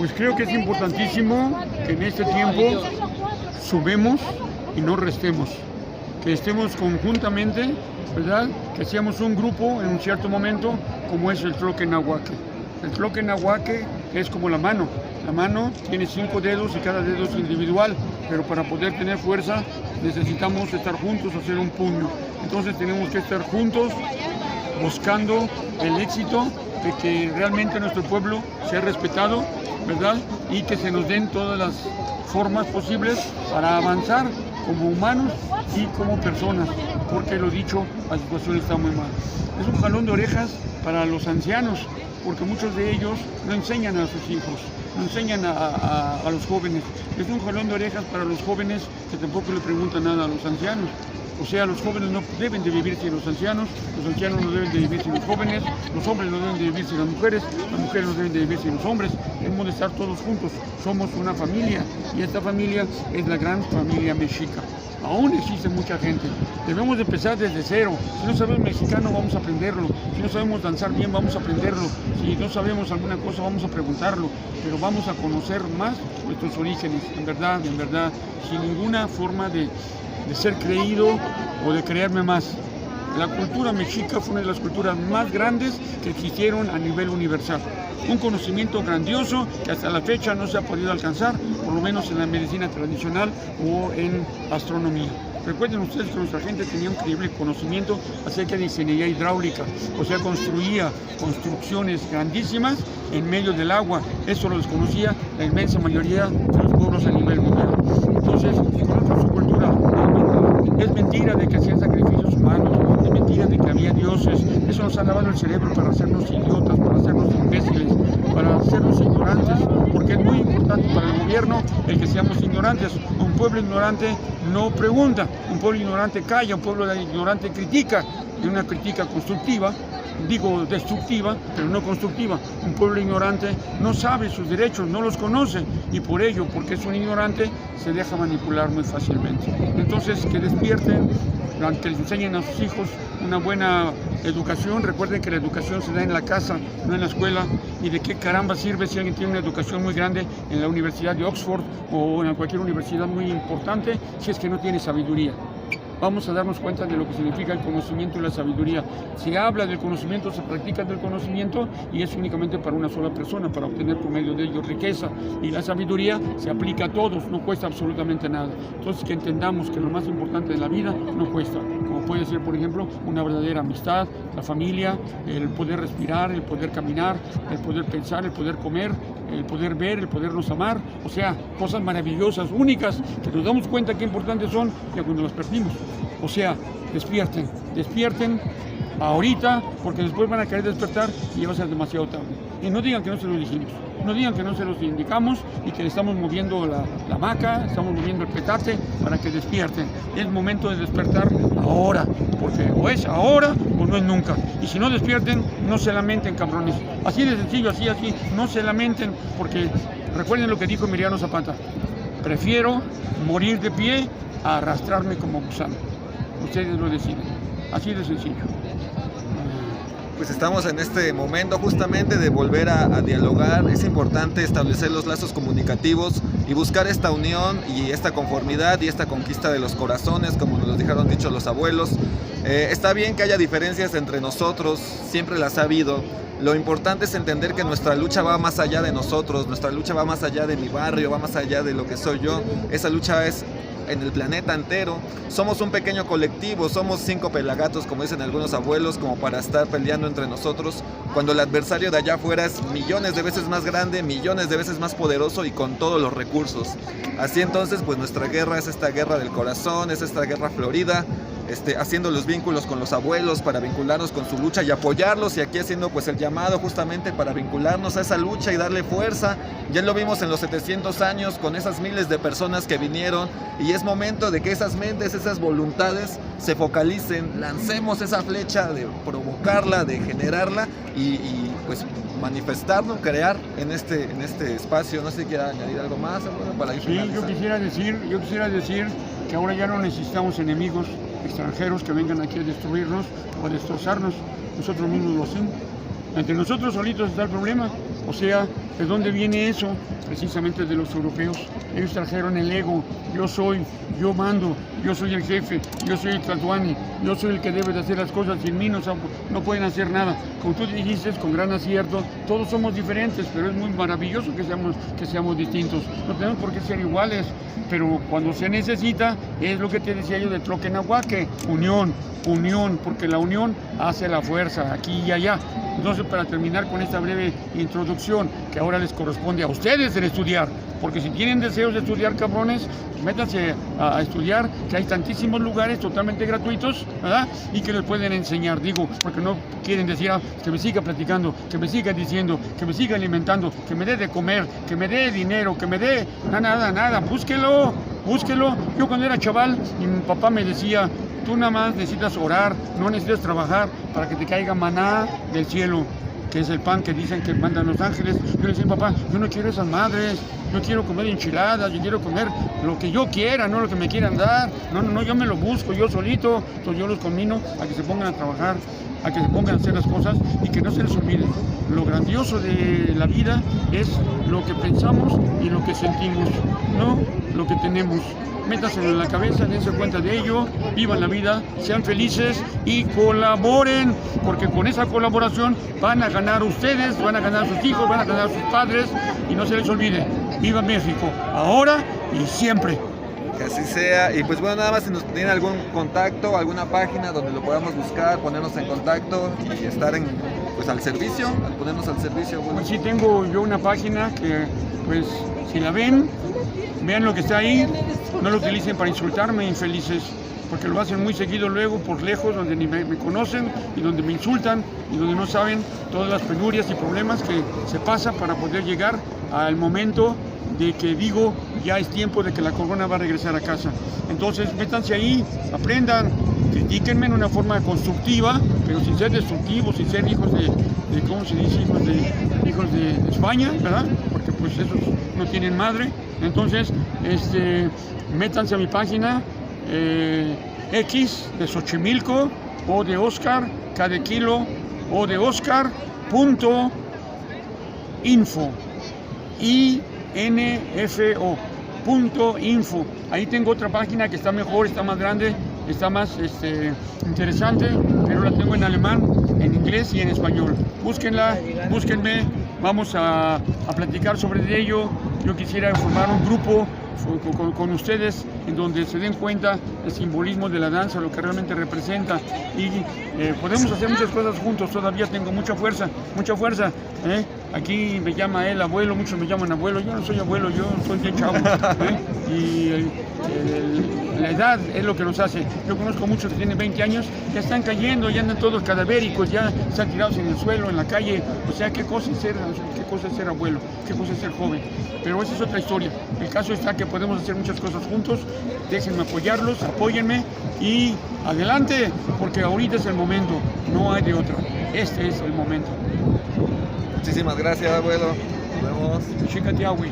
Pues creo que es importantísimo que en este tiempo sumemos y no restemos, que estemos conjuntamente, ¿verdad? Que seamos un grupo en un cierto momento, como es el Tloquenahuaque. El Tloquenahuaque es como la mano. La mano tiene 5 dedos y cada dedo es individual, pero para poder tener fuerza necesitamos estar juntos, hacer un puño. Entonces tenemos que estar juntos buscando el éxito de que realmente nuestro pueblo sea respetado, ¿verdad? Y que se nos den todas las formas posibles para avanzar como humanos y como personas, porque lo dicho, la situación está muy mal. Es un jalón de orejas para los ancianos, porque muchos de ellos no enseñan a sus hijos, no enseñan a los jóvenes. Es un jalón de orejas para los jóvenes que tampoco le preguntan nada a los ancianos. O sea, los jóvenes no deben de vivir sin los ancianos no deben de vivir sin los jóvenes, los hombres no deben de vivir sin las mujeres no deben de vivir sin los hombres. Debemos de estar todos juntos, somos una familia y esta familia es la gran familia mexica. Aún existe mucha gente, debemos de empezar desde cero. Si no sabemos mexicano, vamos a aprenderlo. Si no sabemos danzar bien, vamos a aprenderlo. Si no sabemos alguna cosa, vamos a preguntarlo. Pero vamos a conocer más nuestros orígenes, en verdad, sin ninguna forma de ser creído o de creerme más. La cultura mexica fue una de las culturas más grandes que existieron a nivel universal. Un conocimiento grandioso que hasta la fecha no se ha podido alcanzar, por lo menos en la medicina tradicional o en astronomía. Recuerden ustedes que nuestra gente tenía un increíble conocimiento acerca de ingeniería hidráulica, o sea, construía construcciones grandísimas en medio del agua. Eso lo desconocía la inmensa mayoría de los pueblos a nivel mundial. Entonces, conozcan su cultura. Es mentira de que hacían sacrificios humanos, es mentira de que había dioses. Eso nos ha lavado el cerebro para hacernos idiotas, para hacernos imbéciles, para hacernos ignorantes, porque es muy importante para el gobierno el que seamos ignorantes. Un pueblo ignorante no pregunta, un pueblo ignorante calla, un pueblo ignorante critica, y una crítica constructiva, digo destructiva, pero no constructiva. Un pueblo ignorante no sabe sus derechos, no los conoce, y por ello, porque es un ignorante, se deja manipular muy fácilmente. Entonces, que despierten, que les enseñen a sus hijos una buena educación. Recuerden que la educación se da en la casa, no en la escuela, y de qué caramba sirve si alguien tiene una educación muy grande en la Universidad de Oxford o en cualquier universidad muy importante, si es que no tiene sabiduría. Vamos a darnos cuenta de lo que significa el conocimiento y la sabiduría. Se habla del conocimiento, se practica del conocimiento y es únicamente para una sola persona, para obtener por medio de ello riqueza. Y la sabiduría se aplica a todos, no cuesta absolutamente nada. Entonces, que entendamos que lo más importante de la vida no cuesta, como puede ser, por ejemplo, una verdadera amistad, la familia, el poder respirar, el poder caminar, el poder pensar, el poder comer, el poder ver, el podernos amar, o sea, cosas maravillosas, únicas, que nos damos cuenta qué importantes son ya cuando las perdimos. O sea, despierten ahorita, porque después van a querer despertar y ya va a ser demasiado tarde. Y no digan que no se los dijimos, no digan que no se los indicamos y que le estamos moviendo la hamaca, estamos moviendo el petate para que despierten. Es momento de despertar ahora, porque o es ahora o no es nunca. Y si no despierten, no se lamenten, cabrones. Así de sencillo, así, no se lamenten, porque recuerden lo que dijo Emiliano Zapata: prefiero morir de pie a arrastrarme como gusano. Ustedes lo deciden, así de sencillo. Pues estamos en este momento justamente de volver a dialogar. Es importante establecer los lazos comunicativos y buscar esta unión y esta conformidad y esta conquista de los corazones, como nos lo dijeron dicho los abuelos. Está bien que haya diferencias entre nosotros, siempre las ha habido. Lo importante es entender que nuestra lucha va más allá de nosotros, nuestra lucha va más allá de mi barrio, va más allá de lo que soy yo. Esa lucha es en el planeta entero. Somos un pequeño colectivo, somos 5 pelagatos, como dicen algunos abuelos, como para estar peleando entre nosotros, cuando el adversario de allá afuera es millones de veces más grande, millones de veces más poderoso y con todos los recursos. Así entonces, pues nuestra guerra es esta guerra del corazón, es esta guerra florida, haciendo los vínculos con los abuelos para vincularnos con su lucha y apoyarlos, y aquí haciendo pues el llamado justamente para vincularnos a esa lucha y darle fuerza. Ya lo vimos en los 700 años con esas miles de personas que vinieron, y es momento de que esas mentes, esas voluntades se focalicen, lancemos esa flecha de provocarla, de generarla y pues manifestarlo, crear en este espacio. No sé si quiera añadir algo más para ir finalizando. Yo quisiera decir que ahora ya no necesitamos enemigos extranjeros que vengan aquí a destruirnos o a destrozarnos. Nosotros mismos lo hacemos. Entre nosotros solitos está el problema. O sea, ¿de dónde viene eso? Precisamente de los europeos. Ellos trajeron el ego, yo mando, yo soy el jefe, yo soy el Tlatoani, yo soy el que debe de hacer las cosas, sin mí no pueden hacer nada. Como tú dijiste, con gran acierto, todos somos diferentes, pero es muy maravilloso que seamos distintos. No tenemos por qué ser iguales, pero cuando se necesita, es lo que te decía yo de Tloquenahuaque, unión, porque la unión hace la fuerza, aquí y allá. Entonces, para terminar con esta breve introducción, que ahora les corresponde a ustedes el estudiar, porque si tienen deseos de estudiar, cabrones, métanse a estudiar, que hay tantísimos lugares totalmente gratuitos, ¿verdad? Y que les pueden enseñar, digo, porque no quieren decir que me siga platicando, que me siga diciendo, que me siga alimentando, que me dé de comer, que me dé dinero, que me dé nada, búsquelo. Yo cuando era chaval, mi papá me decía, tú nada más necesitas orar, no necesitas trabajar para que te caiga maná del cielo, que es el pan que dicen que mandan los ángeles. Yo le decía, papá, yo no quiero esas madres, yo quiero comer enchiladas, yo quiero comer lo que yo quiera, no lo que me quieran dar. No, yo me lo busco yo solito. Entonces yo los conmino a que se pongan a trabajar, a que se pongan a hacer las cosas y que no se les olvide. Lo grandioso de la vida es lo que pensamos y lo que sentimos, no lo que tenemos. Métaselo en la cabeza, dense cuenta de ello, vivan la vida, sean felices y colaboren, porque con esa colaboración van a ganar ustedes, van a ganar sus hijos, van a ganar sus padres, y no se les olvide, viva México, ahora y siempre. Que así sea. Y pues bueno, nada más si nos tienen algún contacto, alguna página donde lo podamos buscar, ponernos en contacto y estar al servicio, al ponernos al servicio. Bueno. Pues sí, tengo yo una página que, pues, si la vean lo que está ahí, no lo utilicen para insultarme, infelices, porque lo hacen muy seguido luego por lejos, donde ni me conocen y donde me insultan y donde no saben todas las penurias y problemas que se pasa para poder llegar al momento de que digo, ya es tiempo de que la corona va a regresar a casa. Entonces, métanse ahí, aprendan, critíquenme en una forma constructiva, pero sin ser destructivos, sin ser hijos de ¿cómo se dice? Hijos de España, ¿verdad? Porque pues esos no tienen madre. Entonces, métanse a mi página, X de Xochimilco, O de Oscar, K de kilo, O de Oscar, .info. info.info. Ahí tengo otra página que está mejor, está más grande, está más interesante, pero la tengo en alemán, en inglés y en español. Búsquenla, búsquenme, vamos a platicar sobre ello. Yo quisiera formar un grupo con ustedes en donde se den cuenta del simbolismo de la danza, lo que realmente representa, y podemos hacer muchas cosas juntos. Todavía tengo mucha fuerza, aquí me llama él abuelo, muchos me llaman abuelo, yo no soy abuelo, yo soy bien chavo, y la edad es lo que nos hace. Yo conozco muchos que tienen 20 años, ya están cayendo, ya andan todos cadavéricos, ya están tirados en el suelo, en la calle. O sea, qué cosa es ser abuelo, qué cosa es ser joven. Pero esa es otra historia. El caso está que podemos hacer muchas cosas juntos. Déjenme apoyarlos, apóyenme y adelante, porque ahorita es el momento, no hay de otra. Este es el momento. Muchísimas gracias, abuelo. Nos vemos. Chicatiahui.